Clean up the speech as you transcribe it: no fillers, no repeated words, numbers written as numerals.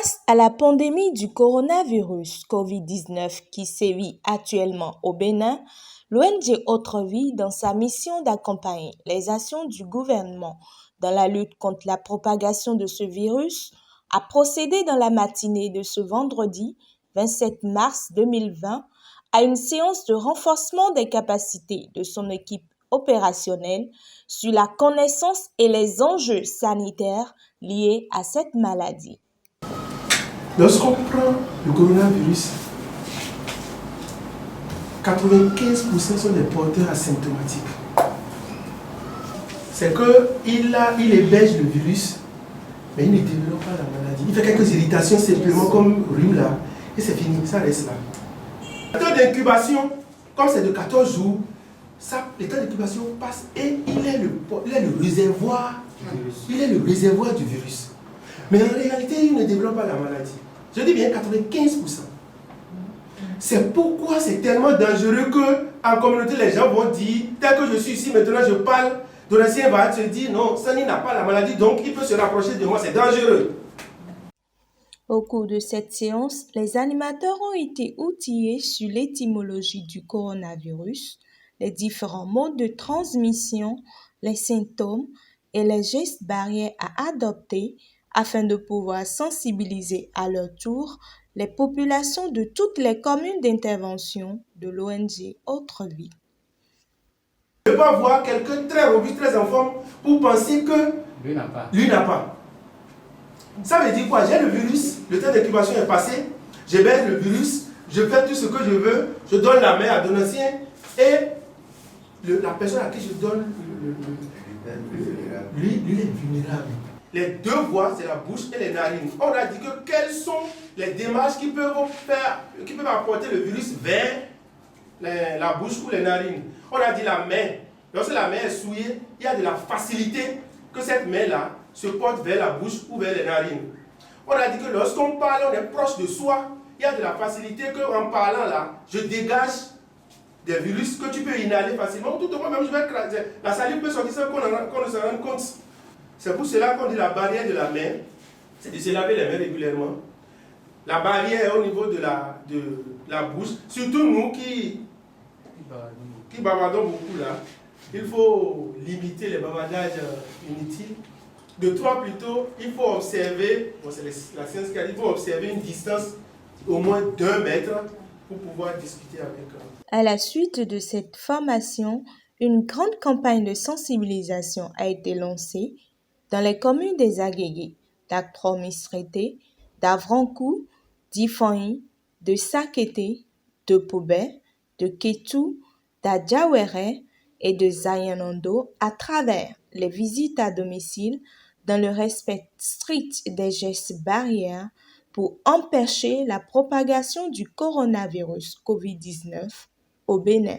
Face à la pandémie du coronavirus COVID-19 qui sévit actuellement au Bénin, l'ONG Autre Vie, dans sa mission d'accompagner les actions du gouvernement dans la lutte contre la propagation de ce virus, a procédé dans la matinée de ce vendredi 27 mars 2020 à une séance de renforcement des capacités de son équipe opérationnelle sur la connaissance et les enjeux sanitaires liés à cette maladie. Lorsqu'on prend le coronavirus, 95% sont des porteurs asymptomatiques. C'est qu'il héberge le virus, mais il ne développe pas la maladie. Il fait quelques irritations simplement comme rhume là, et c'est fini, ça reste là. Le temps d'incubation, comme c'est de 14 jours, le temps d'incubation passe et il est le réservoir du virus. Mais en réalité, il ne développe pas la maladie. Je dis bien 95%. C'est pourquoi c'est tellement dangereux qu'en communauté, les gens vont dire, tel que je suis ici maintenant, je parle, Donatien va te dire, non, Sani n'a pas la maladie, donc il peut se rapprocher de moi, c'est dangereux. Au cours de cette séance, les animateurs ont été outillés sur l'étymologie du coronavirus, les différents modes de transmission, les symptômes et les gestes barrières à adopter afin de pouvoir sensibiliser à leur tour les populations de toutes les communes d'intervention de l'ONG Autre Vie. Je peux avoir quelqu'un très robuste, très en forme, pour penser que lui n'a pas. Ça veut dire quoi? J'ai le virus, le temps d'incubation est passé, je baisse le virus, je fais tout ce que je veux, je donne la main à Donatien et la personne à qui je donne, lui est vulnérable. Les deux voies, c'est la bouche et les narines. On a dit que quelles sont les démarches qui peuvent apporter le virus vers la bouche ou les narines. On a dit la main. Lorsque la main est souillée, il y a de la facilité que cette main-là se porte vers la bouche ou vers les narines. On a dit que lorsqu'on parle, on est proche de soi, il y a de la facilité qu'en parlant là, je dégage des virus que tu peux inhaler facilement. Tout au moins, même je vais écraser. La salive peut sortir sans qu'on ne se rende compte. C'est pour cela qu'on dit la barrière de la main, c'est de se laver les mains régulièrement. La barrière au niveau de la bouche, surtout nous qui bavardons beaucoup là, il faut limiter les bavardages inutiles. De trois plutôt, il faut observer, c'est la science qui a dit, il faut observer une distance au moins d'1 mètre pour pouvoir discuter avec eux. À la suite de cette formation, une grande campagne de sensibilisation a été lancée dans les communes des Agégués, d'Actro-Mistrété, d'Avrancou, d'Ifonyi, de Sakété, de Poubet, de Kétou, d'Adjawéré et de Zayanondo à travers les visites à domicile dans le respect strict des gestes barrières pour empêcher la propagation du coronavirus COVID-19 au Bénin.